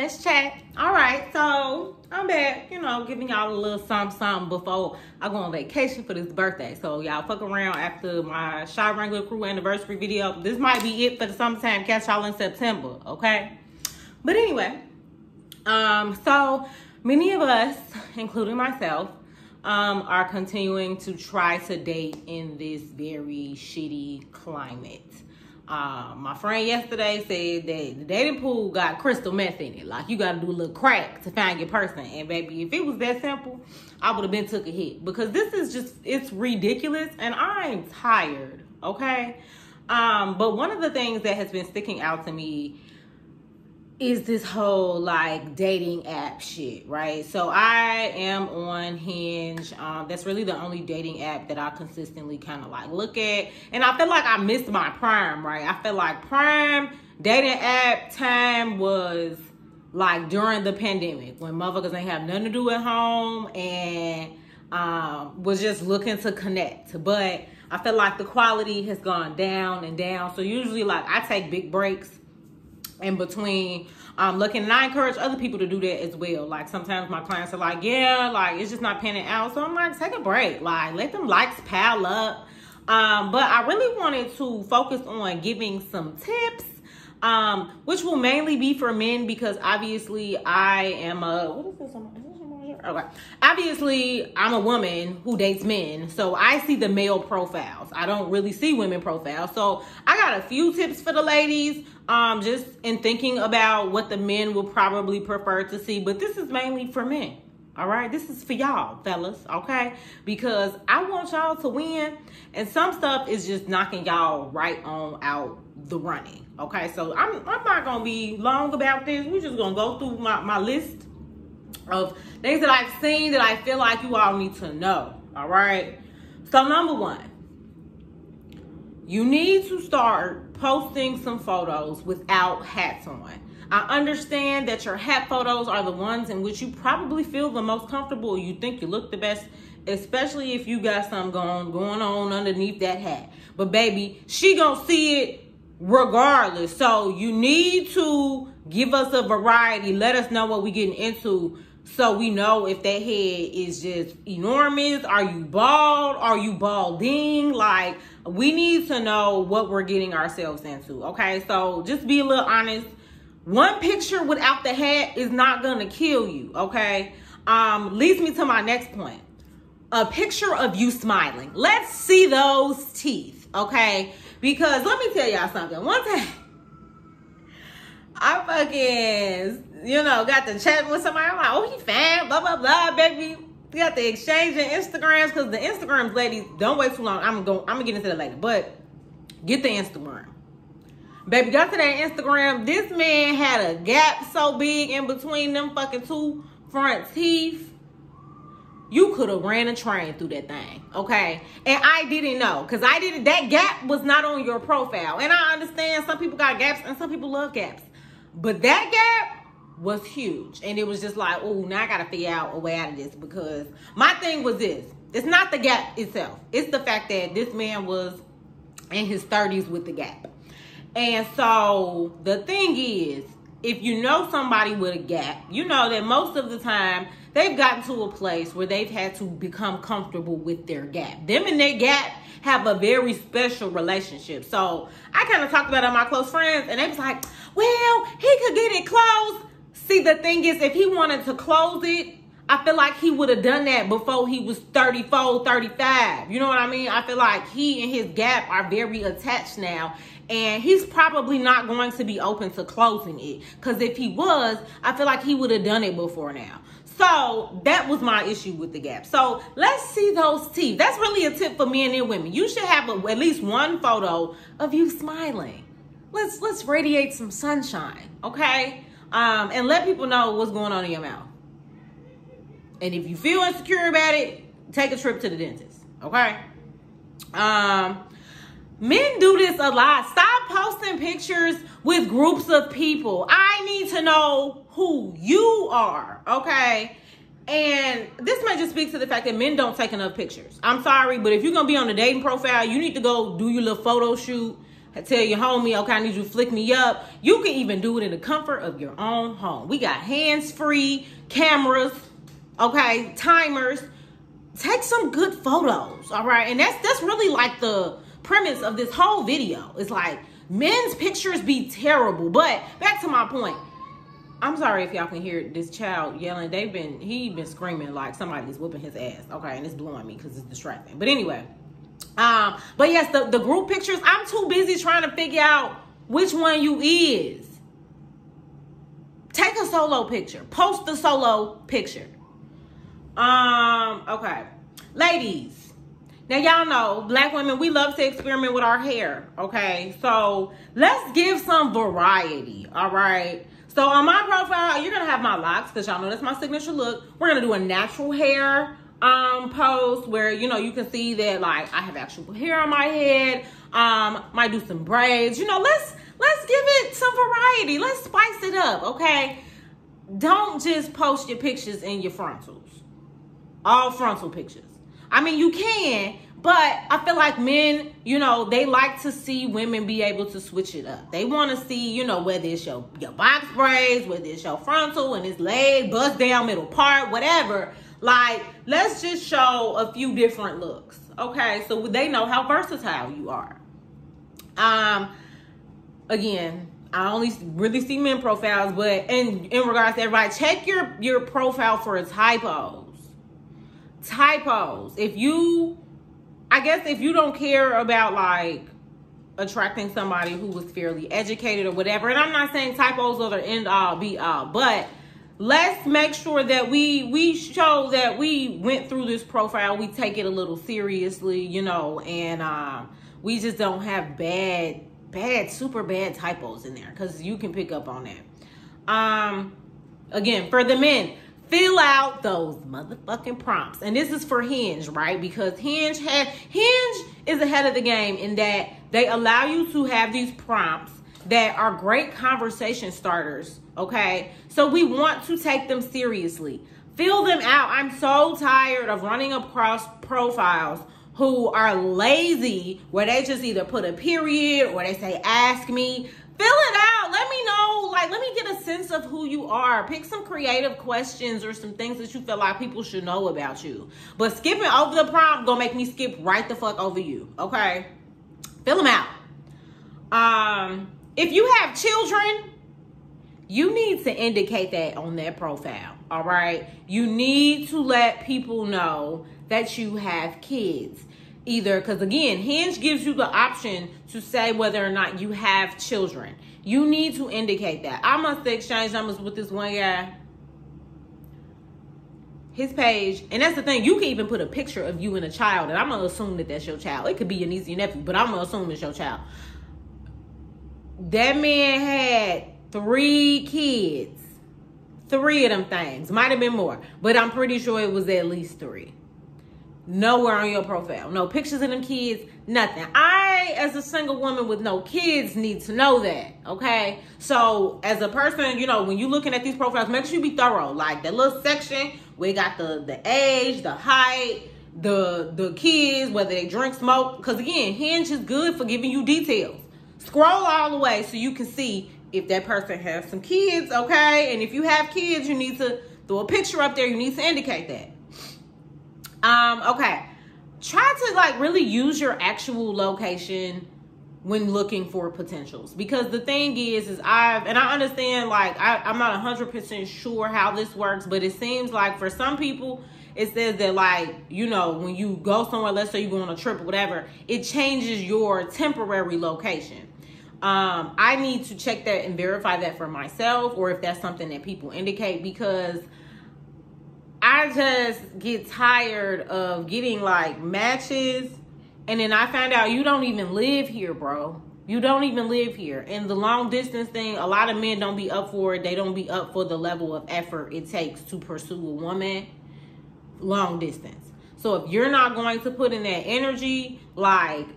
let's chat. All right, so I'm back, giving y'all a little something before I go on vacation for this birthday. So y'all fuck around after my Shy Wrangler Crew anniversary video. This might be it for the summertime. Catch y'all in September, okay? But anyway, so many of us, including myself, are continuing to try to date in this very shitty climate. My friend yesterday said that the dating pool got crystal meth in it. Like, you got to do a little crack to find your person. And baby, if it was that simple, I would have been took a hit. Because this is just, it's ridiculous. And I'm tired, okay? But one of the things that has been sticking out to me is this whole like dating app shit, right? So I am on Hinge. That's really the only dating app that I consistently kind of like look at. And I feel like I missed my prime, right? I feel like prime dating app time was like during the pandemic when motherfuckers ain't have nothing to do at home and was just looking to connect. But I feel like the quality has gone down and down. So usually like I take big breaks in between looking, and I encourage other people to do that as well. Like sometimes my clients are like, yeah, like it's just not panning out. So I'm like, take a break, like let them likes pile up. But I really wanted to focus on giving some tips, which will mainly be for men because obviously I am a, what is this? Okay. Obviously, I'm a woman who dates men, so I see the male profiles. I don't really see women profiles. So I got a few tips for the ladies, just in thinking about what the men will probably prefer to see. But this is mainly for men. All right, this is for y'all, fellas, okay? Because I want y'all to win, and some stuff is just knocking y'all right on out the running, okay? So I'm not gonna be long about this. We're just gonna go through my list of things that I've seen that I feel like you all need to know, all right? So number one, you need to start posting some photos without hats on. I understand that your hat photos are the ones in which you probably feel the most comfortable. You think you look the best, especially if you got something going on underneath that hat. But baby, she gonna see it regardless. So you need to give us a variety. Let us know what we getting into so we know if that head is just enormous. Are you bald? Are you balding? Like, we need to know what we're getting ourselves into, okay? So just be a little honest. One picture without the hat is not gonna kill you, okay? Leads me to my next point. A picture of you smiling. Let's see those teeth, okay? Because let me tell y'all something. One time, I fucking, got to chat with somebody. I'm like, oh, he fine, blah, blah, blah, baby. We got the exchange in Instagrams because the Instagrams, ladies, don't wait too long. I'm gonna get into that later, but get the Instagram. Baby, got to that Instagram. This man had a gap so big in between them fucking two front teeth. You could have ran a train through that thing, okay? And I didn't know, because that gap was not on your profile. And I understand some people got gaps and some people love gaps. But that gap was huge. And it was just like, oh, now I got to figure out a way out of this. Because my thing was this. It's not the gap itself. It's the fact that this man was in his 30s with the gap. And so the thing is, if you know somebody with a gap, you know that most of the time they've gotten to a place where they've had to become comfortable with their gap. Them and their gap have a very special relationship. So I kind of talked about it with my close friends, and they was like, well, he could get it closed. See, the thing is, if he wanted to close it, I feel like he would have done that before he was 34, 35. You know what I mean? I feel like he and his gap are very attached now. And he's probably not going to be open to closing it. Because if he was, I feel like he would have done it before now. So that was my issue with the gap. So let's see those teeth. That's really a tip for men and women. You should have at least one photo of you smiling. Let's radiate some sunshine, okay? And let people know what's going on in your mouth. And if you feel insecure about it, take a trip to the dentist, okay? Men do this a lot. Stop posting pictures with groups of people. I need to know who you are, okay? And this may just speak to the fact that men don't take enough pictures. I'm sorry, but if you're going to be on the dating profile, you need to go do your little photo shoot, tell your homie, okay, I need you to flick me up. You can even do it in the comfort of your own home. We got hands-free cameras, okay, timers. Take some good photos, all right? And that's really like the premise of this whole video. It's like men's pictures be terrible. But back to my point. I'm sorry if y'all can hear this child yelling. He been screaming like somebody's whooping his ass, okay? And it's blowing me because it's distracting. But anyway, but yes, the group pictures, I'm too busy trying to figure out which one you is. Take a solo picture. Post the solo picture. Okay. Ladies, now y'all know, black women, we love to experiment with our hair, okay? So let's give some variety, all right? So on my profile, you're gonna have my locks, because y'all know that's my signature look. We're gonna do a natural hair post where, you know, you can see that like I have actual hair on my head. Might do some braids. You know, let's give it some variety. Let's spice it up, okay? Don't just post your pictures in your frontals. All frontal pictures. I mean, you can, but I feel like men, you know, they like to see women be able to switch it up. They want to see, you know, whether it's your box braids, whether it's your frontal and it's laid, bust down, middle part, whatever. Like, let's just show a few different looks, okay? So they know how versatile you are. Again, I only really see men profiles, but in regards to everybody, check your profile for typos. Typos. I guess if you don't care about like attracting somebody who was fairly educated or whatever, and I'm not saying typos are the end all be all, but let's make sure that we show that we went through this profile, we take it a little seriously, you know, and we just don't have super bad typos in there, because you can pick up on that. Again, for the men, fill out those motherfucking prompts. And this is for Hinge, right? Because Hinge is ahead of the game in that they allow you to have these prompts that are great conversation starters, okay? So we want to take them seriously. Fill them out. I'm so tired of running across profiles who are lazy, where they just either put a period or they say, ask me. Fill it out. Let me know. Like, let me get a sense of who you are. Pick some creative questions or some things that you feel like people should know about you. But skipping over the prompt gonna make me skip right the fuck over you, okay? Fill them out. If you have children, you need to indicate that on that profile, all right? You need to let people know that you have kids. Either, because again, Hinge gives you the option to say whether or not you have children. You need to indicate that. I must exchange numbers with this one guy. His page, and that's the thing, you can even put a picture of you and a child, and I'm going to assume that that's your child. It could be your niece or your nephew, but I'm going to assume it's your child. That man had 3 kids. 3 of them things. Might have been more, but I'm pretty sure it was at least 3. Nowhere on your profile. No pictures of them kids, nothing. I, as a single woman with no kids, need to know that, okay? So, as a person, you know, when you're looking at these profiles, make sure you be thorough. Like, that little section, we got the age, the height, the kids, whether they drink, smoke. Because, again, Hinge is good for giving you details. Scroll all the way so you can see if that person has some kids, okay? And if you have kids, you need to throw a picture up there. You need to indicate that. Okay, try to like really use your actual location when looking for potentials, because the thing is I understand, like, I'm not 100% sure how this works, but it seems like for some people, it says that, like, you know, when you go somewhere, let's say you go on a trip or whatever, it changes your temporary location. I need to check that and verify that for myself, or if that's something that people indicate, because I just get tired of getting like matches, and then I find out you don't even live here, bro. You don't even live here. And the long distance thing, a lot of men don't be up for it. They don't be up for the level of effort it takes to pursue a woman long distance. So if you're not going to put in that energy, like,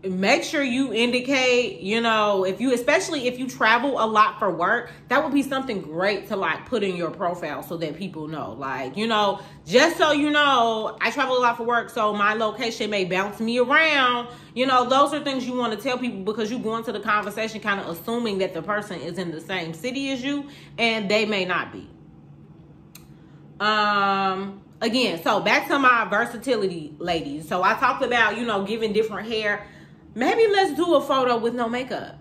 make sure you indicate, you know, especially if you travel a lot for work, that would be something great to like put in your profile so that people know, like, you know, just so you know, I travel a lot for work, so my location may bounce me around. You know, those are things you want to tell people, because you go into the conversation kind of assuming that the person is in the same city as you, and they may not be. Again, so back to my versatility, ladies. So I talked about, you know, giving different hair. Maybe let's do a photo with no makeup.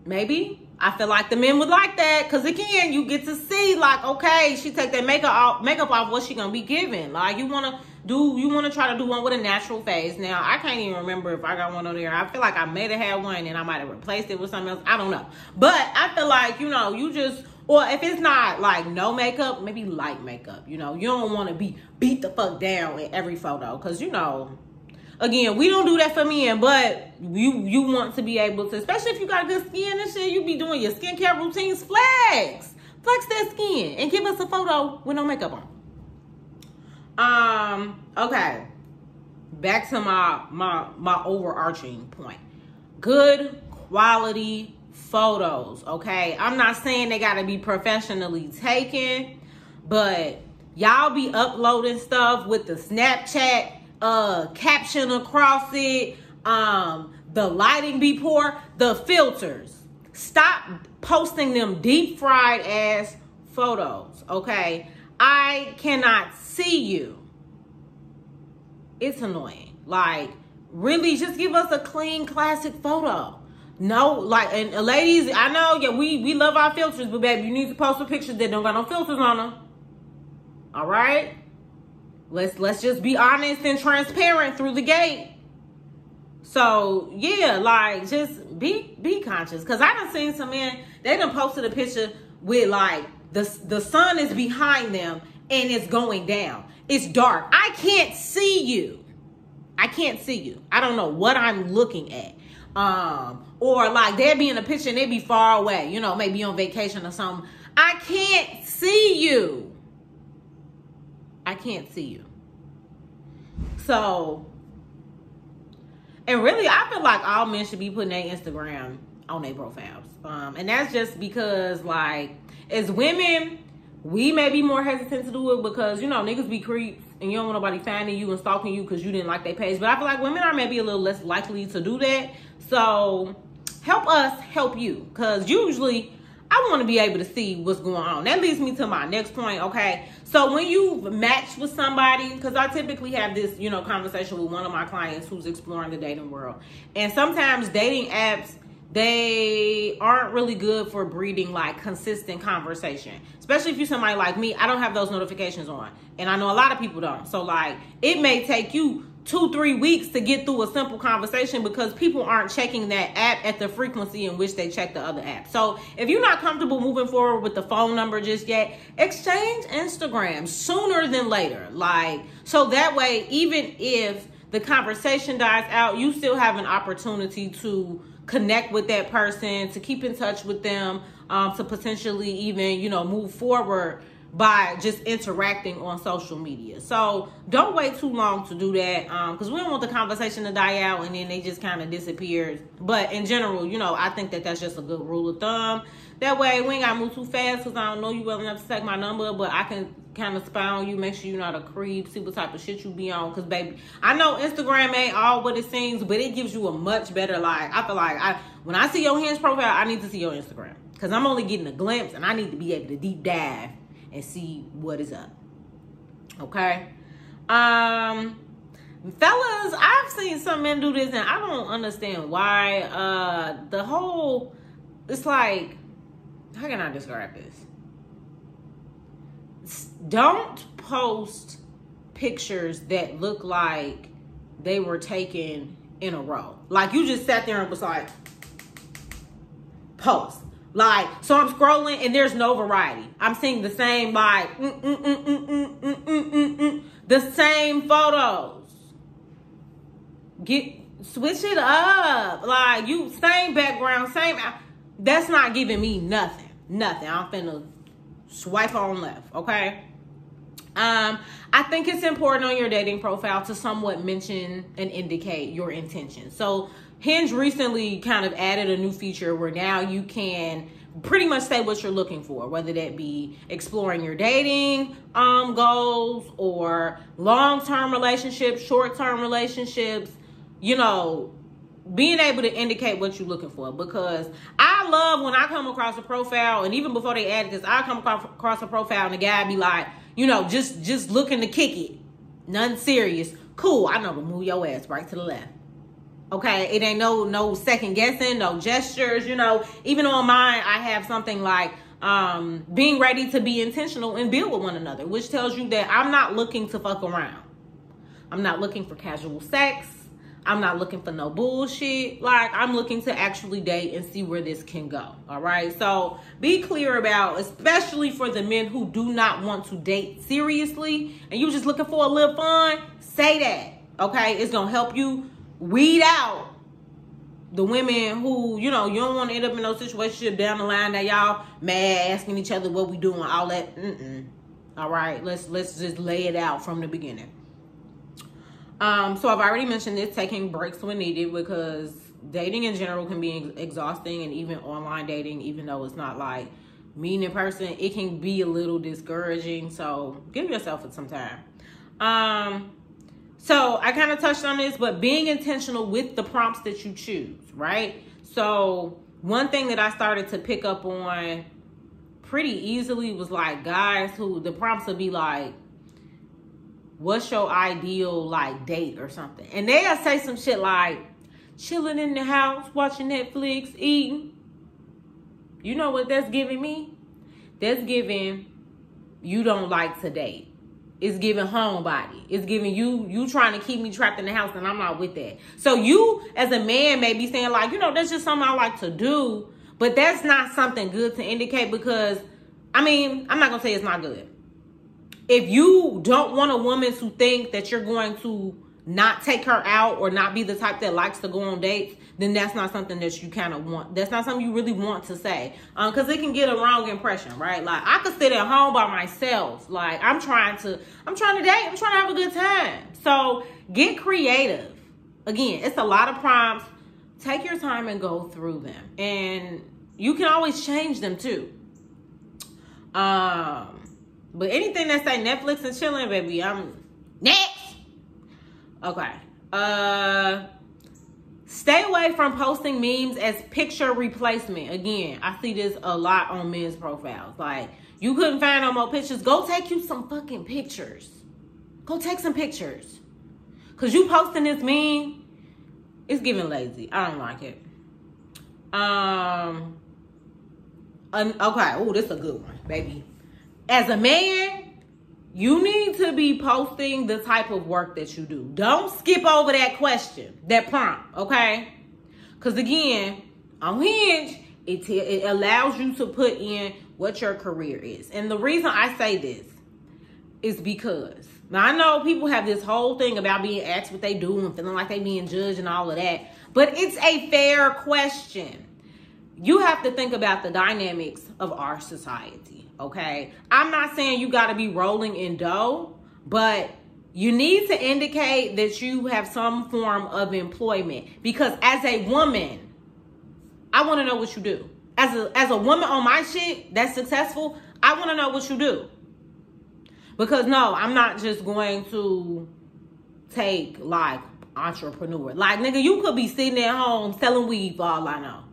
Maybe. I feel like the men would like that, because again, you get to see, like, okay, she take that makeup off, what she gonna be giving. Like, you wanna try to do one with a natural face. Now, I can't even remember if I got one on there. I feel like I may have had one and I might have replaced it with something else. I don't know. But I feel like, you know, you just, or if it's not like no makeup, maybe light makeup. You know, you don't want to be beat the fuck down in every photo, because, you know, again, we don't do that for men, but you want to be able to, especially if you got good skin and shit, you be doing your skincare routines, flex that skin and give us a photo with no makeup on. Okay, back to my overarching point. Good quality photos, okay? I'm not saying they gotta be professionally taken, but y'all be uploading stuff with the Snapchat caption across it, the lighting be poor, the filters. Stop posting them deep fried ass photos, okay? I cannot see you. It's annoying. Like, really, just give us a clean, classic photo. No, like, and ladies, I know, yeah, we love our filters, but baby, you need to post some pictures that don't got no filters on them. All right? Let's just be honest and transparent through the gate. So yeah, like, just be conscious. Cause I done seen some men, they done posted a picture with like the sun is behind them and it's going down. It's dark. I can't see you. I can't see you. I don't know what I'm looking at. Or like they'll be in a picture and they be far away, you know, maybe on vacation or something. I can't see you. I can't see you. So, and really, I feel like all men should be putting their Instagram on their profiles. And that's just because, like, as women, we may be more hesitant to do it because, you know, niggas be creeps and you don't want nobody finding you and stalking you because you didn't like their page. But I feel like women are maybe a little less likely to do that. So, help us help you, because usually I want to be able to see what's going on. That leads me to my next point, okay? So when you match with somebody, because I typically have this, you know, conversation with one of my clients who's exploring the dating world. And sometimes dating apps, they aren't really good for breeding like consistent conversation. Especially if you're somebody like me, I don't have those notifications on. And I know a lot of people don't. So like, it may take you 2-3 weeks to get through a simple conversation because people aren't checking that app at the frequency in which they check the other app. So if you're not comfortable moving forward with the phone number just yet, exchange Instagram sooner than later. Like, so that way, even if the conversation dies out, you still have an opportunity to connect with that person, to keep in touch with them, to potentially even, you know, move forward by just interacting on social media. So don't wait too long to do that, because we don't want the conversation to die out and then they just kind of disappears. But in general, you know, I think that that's just a good rule of thumb. That way we ain't got to move too fast, because I don't know you well enough to take my number, but I can kind of spy on you, make sure you're not a creep, see what type of shit you be on. Because baby, I know Instagram ain't all what it seems, but it gives you a much better, like, I feel like when I see your Hinge profile, I need to see your Instagram, because I'm only getting a glimpse and I need to be able to deep dive and see what is up. Okay. Fellas, I've seen some men do this and I don't understand why. It's like, how can I describe this? Don't post pictures that look like they were taken in a row. Like you just sat there and was like, post. Like, so I'm scrolling and there's no variety. I'm seeing the same, like, the same photos. Switch it up. Like, you, same background, same, that's not giving me nothing. Nothing. I'm finna swipe on left, okay? I think it's important on your dating profile to somewhat mention and indicate your intention. So Hinge recently kind of added a new feature where now you can pretty much say what you're looking for, whether that be exploring your dating goals or long-term relationships, short-term relationships, you know, being able to indicate what you're looking for. Because I love when I come across a profile, and even before they added this, I come across a profile and the guy be like, you know, just looking to kick it. Nothing serious. Cool, I know to move your ass right to the left. Okay, it ain't no second guessing, no gestures, you know. Even on mine, I have something like being ready to be intentional and build with one another, which tells you that I'm not looking to fuck around. I'm not looking for casual sex. I'm not looking for no bullshit. Like, I'm looking to actually date and see where this can go. All right, so be clear about, especially for the men who do not want to date seriously and you just looking for a little fun, say that. Okay, it's gonna help you weed out the women who, you know, you don't want to end up in no situation down the line that y'all mad, asking each other what we doing, all that. All right, let's just lay it out from the beginning. So I've already mentioned this, taking breaks when needed, because dating in general can be exhausting, and even online dating, even though it's not like meeting in person, it can be a little discouraging. So give yourself some time. So I kind of touched on this, but being intentional with the prompts that you choose, right? So one thing that I started to pick up on pretty easily was like guys who the prompts would be like, what's your ideal like date or something? And they'll say some shit like chilling in the house, watching Netflix, eating. You know what that's giving me? That's giving you don't like to date. It's giving homebody. It's giving you trying to keep me trapped in the house, and I'm not with that. So you as a man may be saying like, you know, that's just something I like to do, but that's not something good to indicate, because, I mean, I'm not going to say it's not good. If you don't want a woman to think that you're going to not take her out or not be the type that likes to go on dates, then that's not something that you kind of want. That's not something you really want to say. Because it can get a wrong impression, right? Like, I could sit at home by myself. Like, I'm trying to date. I'm trying to have a good time. So get creative. Again, it's a lot of prompts. Take your time and go through them. And you can always change them too. But anything that say Netflix and chilling, baby, I'm next. Okay. Stay away from posting memes as picture replacement. Again, I see this a lot on men's profiles. Like, you couldn't find no more pictures. Go take you some fucking pictures. Go take some pictures. Because you posting this meme, it's giving lazy. I don't like it. Okay. Oh, this is a good one, baby. As a man, you need to be posting the type of work that you do. Don't skip over that question, that prompt, okay? Because again, on Hinge, it allows you to put in what your career is. And the reason I say this is because, now I know people have this whole thing about being asked what they do and feeling like they being judged and all of that, but it's a fair question. You have to think about the dynamics of our society, okay? I'm not saying you got to be rolling in dough, but you need to indicate that you have some form of employment. Because as a woman, I want to know what you do. As a woman on my shit that's successful, I want to know what you do. Because no, I'm not just going to take like entrepreneur. Like, nigga, you could be sitting at home selling weed for all I know.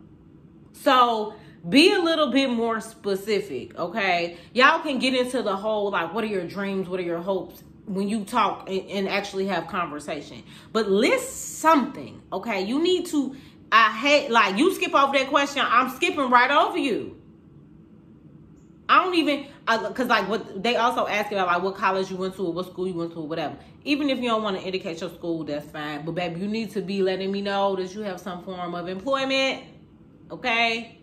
So be a little bit more specific, okay? Y'all can get into the whole, like, what are your dreams? What are your hopes when you talk and actually have conversation? But list something, okay? You need to, like, you skip over that question, I'm skipping right over you. I don't even, because, like, what they also ask about, like, what college you went to or what school you went to or whatever. Even if you don't want to indicate your school, that's fine. But, baby, you need to be letting me know that you have some form of employment, okay?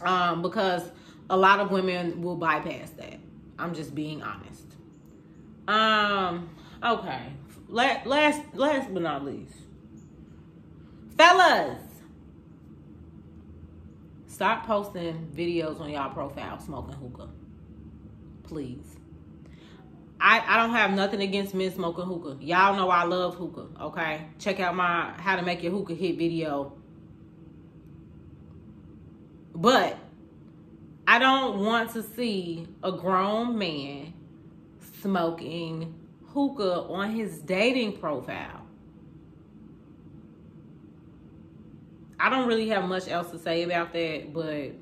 Because a lot of women will bypass that. I'm just being honest. Okay. Last but not least. Fellas, stop posting videos on y'all profile smoking hookah. Please. I don't have nothing against men smoking hookah. Y'all know I love hookah, okay? Check out my how to make your hookah hit video. But I don't want to see a grown man smoking hookah on his dating profile. I don't really have much else to say about that, but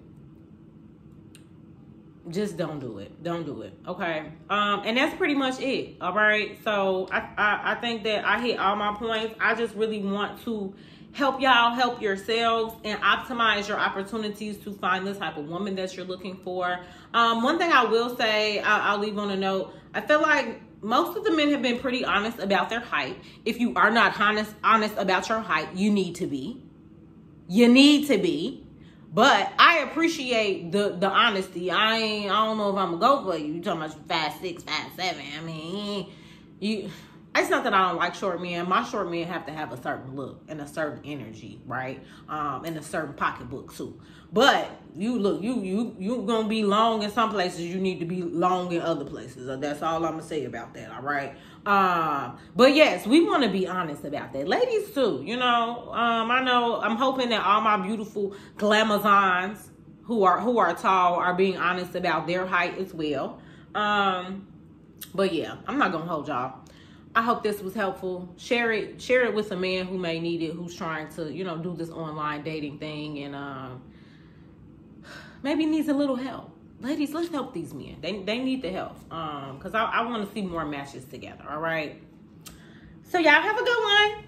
just don't do it. Don't do it. Okay. And that's pretty much it. All right. So I think that I hit all my points. I just really want to help y'all help yourselves and optimize your opportunities to find the type of woman that you're looking for. One thing I will say, I'll leave on a note. I feel like most of the men have been pretty honest about their height. If you are not honest about your height, you need to be. You need to be. But I appreciate the honesty. I don't know if I'm gonna go for you. You talking about 5'6", 5'7". I mean, it's not that I don't like short men. My short men have to have a certain look and a certain energy, right? And a certain pocketbook too. But you gonna be long in some places. You need to be long in other places. That's all I'm gonna say about that. All right. But yes, we want to be honest about that. Ladies too, you know. I'm hoping that all my beautiful glamazons who are tall are being honest about their height as well. But yeah, I'm not gonna hold y'all. I hope this was helpful. Share it with a man who may need it, who's trying to, you know, do this online dating thing and maybe needs a little help. Ladies, let's help these men. They need the help. Because I want to see more matches together. All right. So y'all have a good one.